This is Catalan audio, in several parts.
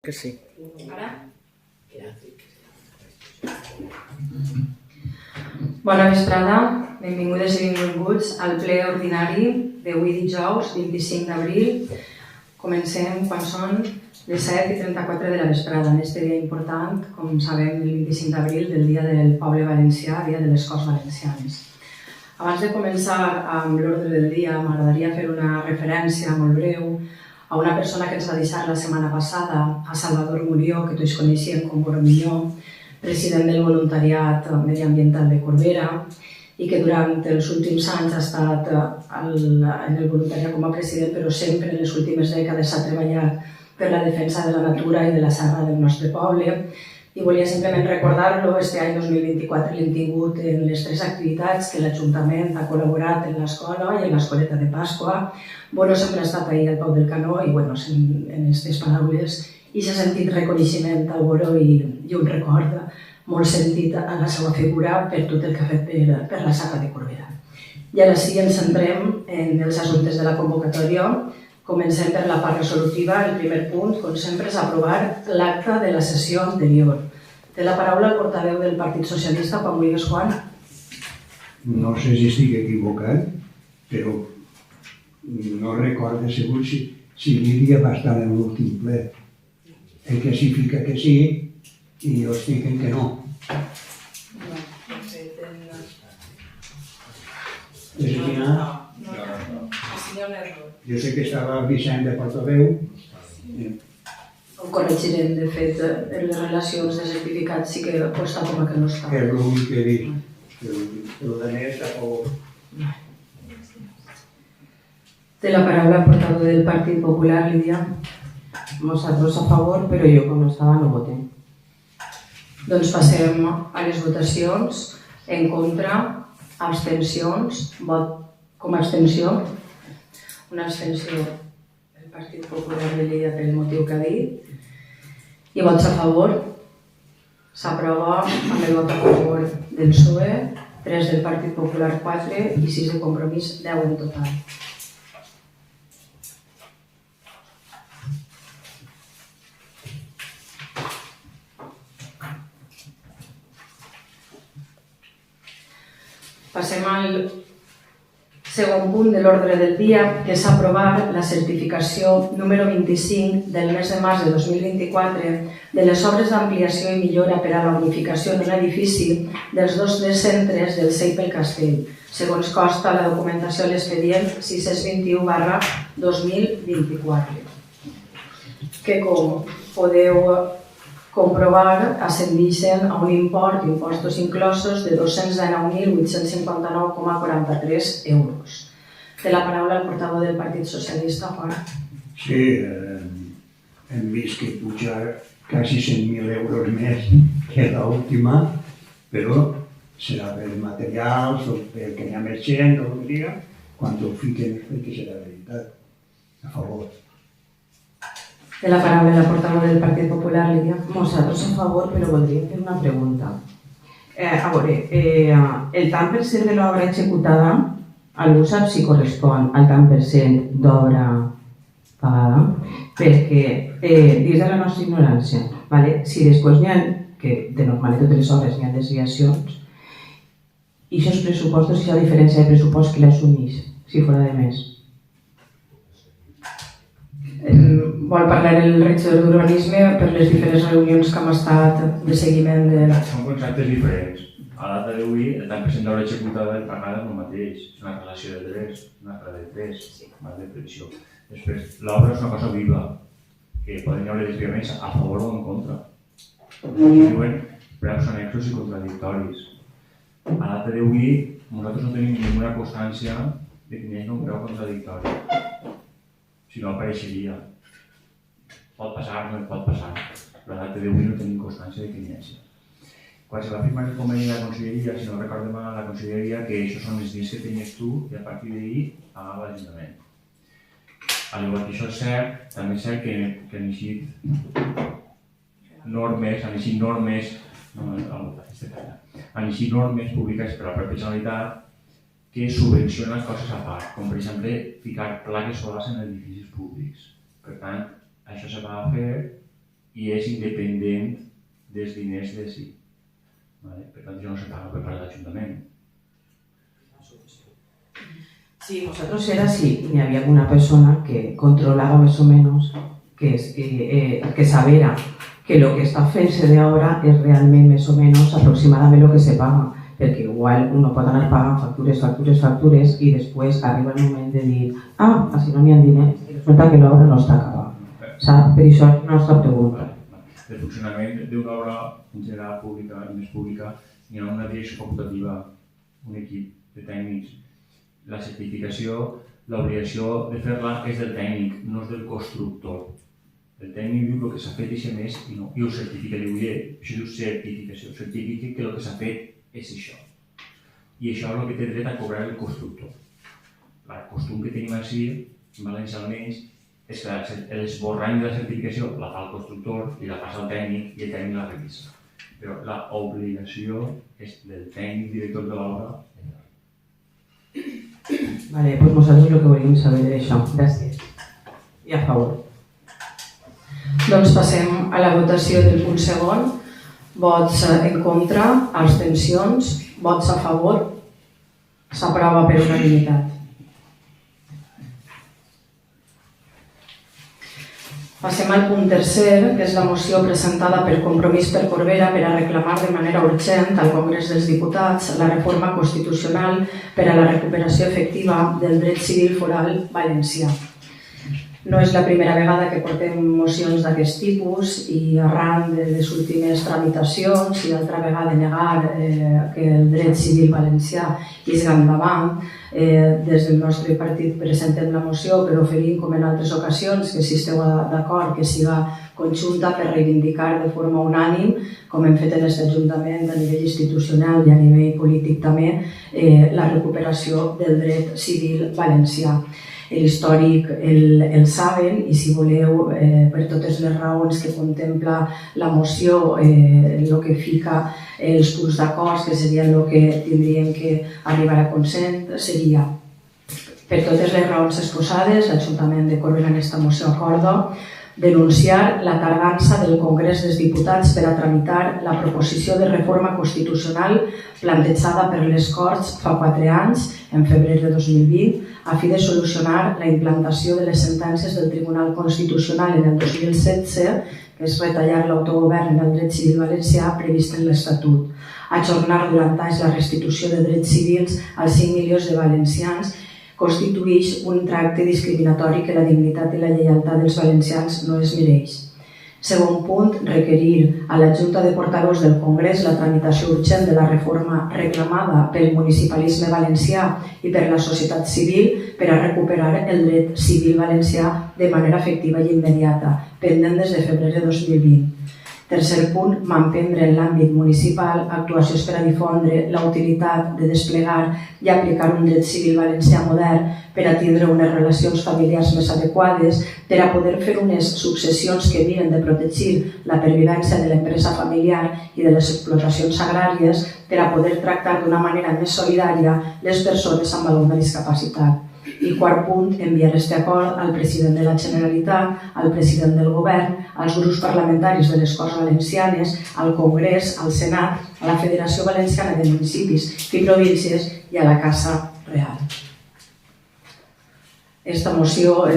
Que sí. Ara? Bona vesprada, benvingudes i benvinguts al ple ordinari d'avui dijous 25 d'abril. Comencem quan són les 7:34 de la vesprada, en este dia important, com sabem, el 25 d'abril, del Dia del Poble Valencià, Dia de les Corts Valencianes. Abans de començar amb l'ordre del dia, m'agradaria fer una referència molt breu a una persona que ens va deixar la setmana passada, a Salvador Murió, que tots coneixien com Bormiñó, president del voluntariat mediambiental de Corbera, i que durant els últims anys ha estat en el voluntariat com a president, però sempre en les últimes dècades ha treballat per la defensa de la natura i de la serra del nostre poble. I volia simplement recordar-lo, este any 2024 l'hem tingut en les 3 activitats que l'Ajuntament ha col·laborat en l'escola i en l'escoleta de Pasqua. Bueno, sempre ha estat ahir al peu del canó i, bueno, en aquestes paraules, i s'ha sentit reconeixement al Boro i un record molt sentit a la seva figura per tot el que ha fet per la serra de Corbera. I ara sí, ens centrem en els assumptes de la convocatòria. Comencem per la part resolutiva. El primer punt, com sempre, és aprovar l'acta de la sessió anterior. Té la paraula el portaveu del Partit Socialista, quan vulguis, Juan. No sé si estic equivocat, però no recordo segur si Lídia va estar en l'últim ple. El que sí fica que sí i jo estic en que no. Jo sé que estava Vicent de portaveu. Ho corregirem, de fet, en les relacions de certificats sí que costa com a que no està. És l'únic que he dit. Però de més a favor. Té la paraula el portaveu del Partit Popular, Lídia. Nosaltres a favor, però jo com estava no votem. Doncs passem a les votacions. En contra, abstencions, vot com a abstenció. Una abstenció del Partit Popular de Lleida pel motiu que ha dit. I vots a favor. S'aprova amb el vot a favor del PSOE, 3 del Partit Popular, 4 i 6 de Compromís, 10 en total. Passem al segon punt de l'ordre del dia, que és aprovar la certificació número 25 del mes de març de 2024 de les obres d'ampliació i millora per a la unificació d'un edifici dels 2 centres del Sei pel Castell, segons consta la documentació a l'expedient 621/2024, que, com podeu comprovar, ascendeixen a un import d'impostos inclosos de 219.859,43 euros. Té la paraula el portaveu del Partit Socialista, Juan. Sí, hem vist que puja quasi 100.000 euros més que l'última, però serà per materials o perquè hi ha més gent o el dia, quan ho fiquen que serà veritat. A favor. Té la paraula la portaveu del Partit Popular, Lídia. Nosaltres a favor, però voldríem fer una pregunta. A veure, el tant per cent de l'obra executada, algú sap si correspon al tant per cent d'obra pagada? Perquè, dins de la nostra ignorància, si després n'hi ha, que de normal en totes les obres n'hi ha desviacions, i aquests pressupostos, aquesta diferència de pressupost, qui l'assumeix, si fora de més? Vol parlar el regidor d'Urbanisme per les diferents reunions que hem estat de seguiment de... Són conceptes diferents. A data d'avui, el tant per cent d'obra executada i pagada és el mateix. És una relació de 3, una altra de 3, más de previsió. Després, l'obra és una cosa viva, que poden haver desviaments a favor o en contra. Aquí diuen preus annexos i contradictoris. A data d'avui, nosaltres no tenim ninguna constància de que hi hagi un preu contradictori. Si no, apareixeria. Pot passar, no pot passar, però a data d'avui no tenim constància de que hi hagi. Quan se va firmar el conveni de la Conselleria, si no recordo mal, la Conselleria, que això són els diners que tenies tu i a partir d'ahir pagava l'Ajuntament. Al igual que això és cert, també és cert que han eixit normes públiques per a la pròpia Generalitat que subvencionen coses a part, com per exemple ficar plaques solars en edificis públics. Per tant, això se va fer i és independent dels diners de si. Per tant, això no se paga per part de l'Ajuntament. Sí, vosotros era así, y había alguna persona que controlaba más o menos, que sabiera que lo que està fent-se de ahora és realment més o menys aproximadament el que se paga, perquè igual uno pot anar pagant factures i després arriba el moment de dir així no n'hi ha diners i resulta que l'obra no està acabada. Per això és la nostra pregunta. El funcionament d'una obra en general pública i més pública hi ha una direcció facultativa, un equip de tècnics. La certificació, l'obligació de fer-la és del tècnic, no és del constructor. El tècnic diu el que s'ha fet i més i ho certifica, diu, això diu certificació, certifica que el que s'ha fet és això. I això és el que té dret a cobrar el constructor. El costum que tenim així, en València almenys, és que l'esborrany de la certificació la fa el constructor i la passa al tècnic i el tècnic la revisa. Però l'obligació és del tècnic director de l'obra. Vale, pues nosaltres el que volíem saber és això. Gràcies. I a favor. Doncs passem a la votació del punt segon. Vots en contra, abstencions, vots a favor. S'aprova per unanimitat. Passem al punt tercer, que és la moció presentada per Compromís per Corbera per a reclamar de manera urgent al Congrés dels Diputats la reforma constitucional per a la recuperació efectiva del dret civil foral valencià. No és la primera vegada que portem mocions d'aquest tipus i arran de les últimes tramitacions i d'altra vegada negar que el dret civil valencià isga endavant, des del nostre partit presentem la moció per oferir, com en altres ocasions, que si esteu d'acord que siga conjunta per reivindicar de forma unànim, com hem fet en aquest Ajuntament a nivell institucional i a nivell polític també, la recuperació del dret civil valencià. L'històric el saben i si voleu, per totes les raons que contempla la moció, el que fica els punts d'acord, que serien el que tindríem que arribar a consens, seria, per totes les raons exposades, l'Ajuntament de Corbera en aquesta moció acorda denunciar la tardança del Congrés dels Diputats per a tramitar la proposició de reforma constitucional plantejada per les Corts fa 4 anys, en febrer de 2020, a fi de solucionar la implantació de les sentències del Tribunal Constitucional en el 2016, que és retallar l'autogovern en el dret civil valencià previst en l'Estatut, ajornar durant anys la restitució de drets civils als 5 milions de valencians, constitueix un tracte discriminatori que la dignitat i la lleialtat dels valencians no es mereix. Segon punt, requerir a la Junta de Portaveus del Congrés la tramitació urgent de la reforma reclamada pel municipalisme valencià i per la societat civil per a recuperar el dret civil valencià de manera efectiva i immediata, pendent des de febrer de 2020. Tercer punt, manprendre en l'àmbit municipal actuacions per a difondre la utilitat de desplegar i aplicar un dret civil valencià modern per a tindre unes relacions familiars més adequades, per a poder fer unes successions que miren de protegir la pervivència de l'empresa familiar i de les explotacions agràries, per a poder tractar d'una manera més solidària les persones amb alguna discapacitat. I quart punt, enviar este acord al president de la Generalitat, al president del Govern, als grups parlamentaris de les Corts Valencianes, al Congrés, al Senat, a la Federació Valenciana de Municipis i Províncies i a la Casa Real. Esta moció,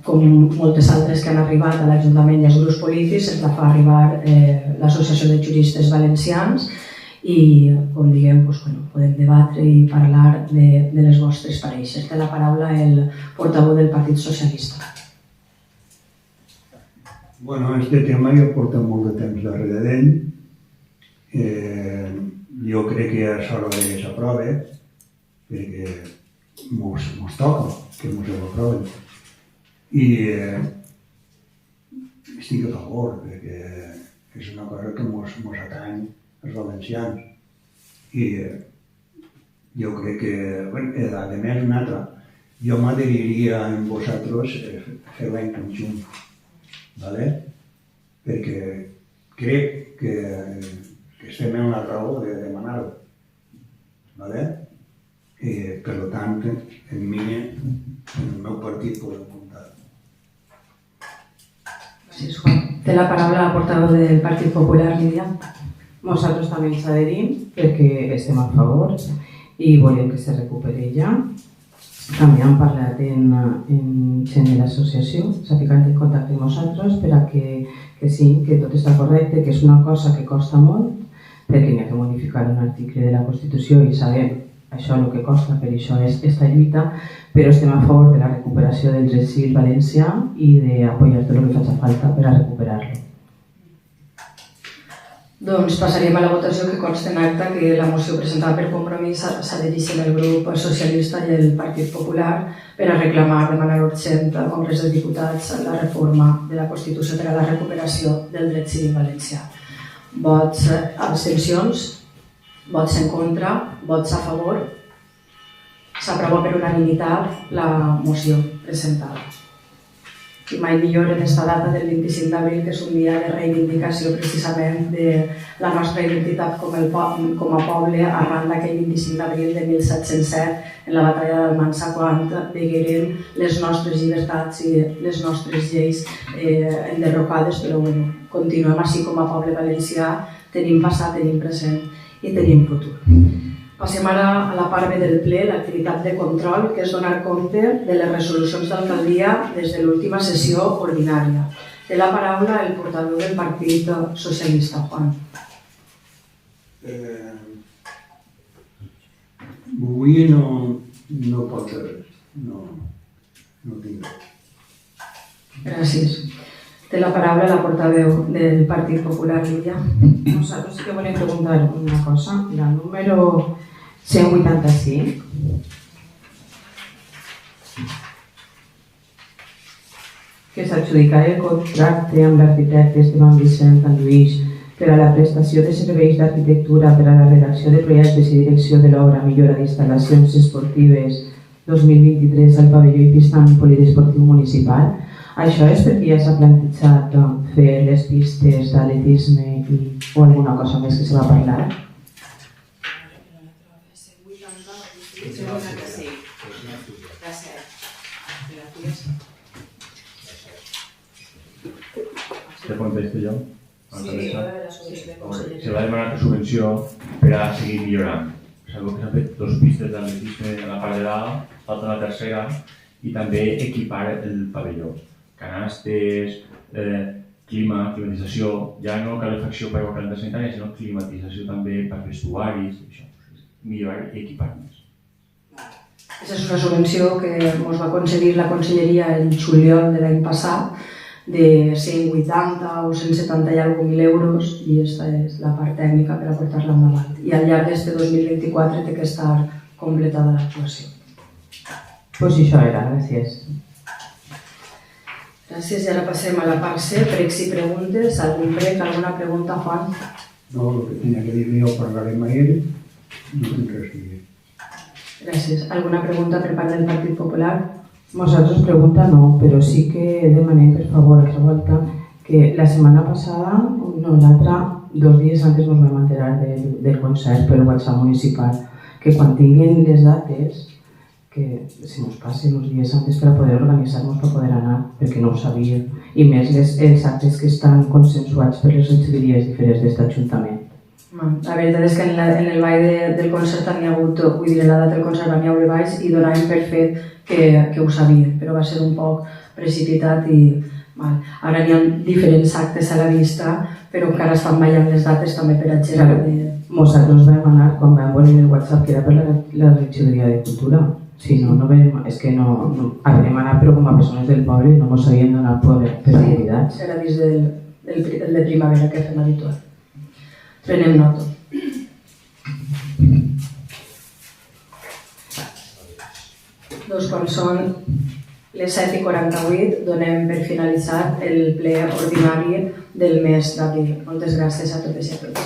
com moltes altres que han arribat a l'Ajuntament i als grups polítics, ens la fa arribar l'Associació de Juristes Valencians i, com diguem, podem debatre i parlar de les vostres pareixes. Té la paraula el portaveu del Partit Socialista. Bueno, este tema ja porta molt de temps darrere d'ell. Jo crec que és hora que s'aprove, perquè mos toca que mos l'aproven. I estic a favor, perquè és una cosa que mos atany els valencians. I jo crec que, a més, una altra, jo m'adheriria amb vosaltres a fer-la en conjunt, perquè crec que estem en la raó de demanar-ho. Per tant, en mi, en el meu partit, podem comptar. Gràcies, Juan. Té la paraula la portaveu del Partit Popular, Lídia. Nosaltres també ens adherim perquè estem a favor i volem que se recuperi ja. També hem parlat en gent de l'associació, s'ha ficat en contacte amb nosaltres per a que sí, que tot està correcte, que és una cosa que costa molt, perquè n'hi ha que modificar un article de la Constitució i sabem això el que costa, per això és aquesta lluita, però estem a favor de la recuperació del dret civil valencià i d'apoyar tot el que faci falta per a recuperar-lo. Doncs passaríem a la votació, que consta en acta que la moció presentada per Compromís s'adhereix el grup socialista i el Partit Popular per a reclamar de manera urgent al Congrés dels Diputats la reforma de la Constitució per a la recuperació del dret civil valencià. Vots abstencions, vots en contra, vots a favor. S'aprova per unanimitat la moció presentada. I mai millor en aquesta data del 25 d'abril, que és un dia de reivindicació precisament de la nostra identitat com a poble arran d'aquell 25 d'abril de 1707 en la batalla d'Almansa, quan degueren les nostres llibertats i les nostres lleis enderrocades, però continuem així com a poble valencià, tenim passat, tenim present i tenim futur. Passem ara a la part B del ple, l'activitat de control, que és donar compte de les resolucions d'alcaldia des de l'última sessió ordinària. Té la paraula el portaveu del Partit Socialista, Juan. Avui no pot ser res, no tinc res. Gràcies. Té la paraula la portaveu del Partit Popular, Lídia. Nosaltres sí que volem preguntar una cosa. La número 185, que s'adjudicarà el contracte amb l'arquitecte Esteban Vicent Lluís per a la prestació de serveis d'arquitectura per a la redacció de projectes i direcció de l'obra millora d'instal·lacions esportives 2023 al pavelló i pista polidesportiu municipal. Això és perquè ja s'ha plantejat fer les pistes d'atletisme o alguna cosa més que se va parlar? Te contesto jo? Se va demanar subvenció per a seguir millorant. Sabeu que s'han fet 2 pistes d'atletisme a la part de dalt, falta la tercera, i també equipar el pavelló. Canastes, climatització, ja no calefacció per aigua calenta sanitària, sinó climatització també per vestuaris, això, millorar i equipar més. Aquesta és una subvenció que ens va concedir la Conselleria en juliol de l'any passat, de 180 o 170 i alguna mil euros, i aquesta és la part tècnica per a portar-la endavant. I al llarg d'aquest 2024 té que estar completada l'actuació. Pues això era, gràcies. Gràcies, i ara passem a la part C, pregs i preguntes. Algun prec, alguna pregunta, Juan? No, el que tenia que dir jo parlarem a ell, no tinc res a dir. Gràcies. Alguna pregunta per part del Partit Popular? Nosaltres pregunta no, però sí que demanem per favor altra volta que la setmana passada, no l'altra, 2 dies antes ens vam enterar del concert per WhatsApp municipal, que quan tinguin les dates que se ens passen uns dies antes per a poder organitzar-nos per poder anar, perquè no ho sabíem, i més els actes que estan consensuats per les regidories diferents d'aquest Ajuntament. La veritat és que en el ball del concert n'hi ha hagut, vull dir, en la data del concert n'hi haurà balls i donàvem per fet que ho sabien, però va ser un poc precipitat i ara n'hi ha diferents actes a la vista, però encara estan ballant les dates també per a gent. Nosaltres vam anar quan vam veure el WhatsApp que era per la regidoria de Cultura. Si no, és que no havíem anat, però com a persones del poble no ens havien donat per activitats. Era dins del de primavera que fem habitual. Prenem nota. Doncs quan són les 7:48 donem per finalitzat el ple ordinari del mes d'abril. Moltes gràcies a totes i a tots.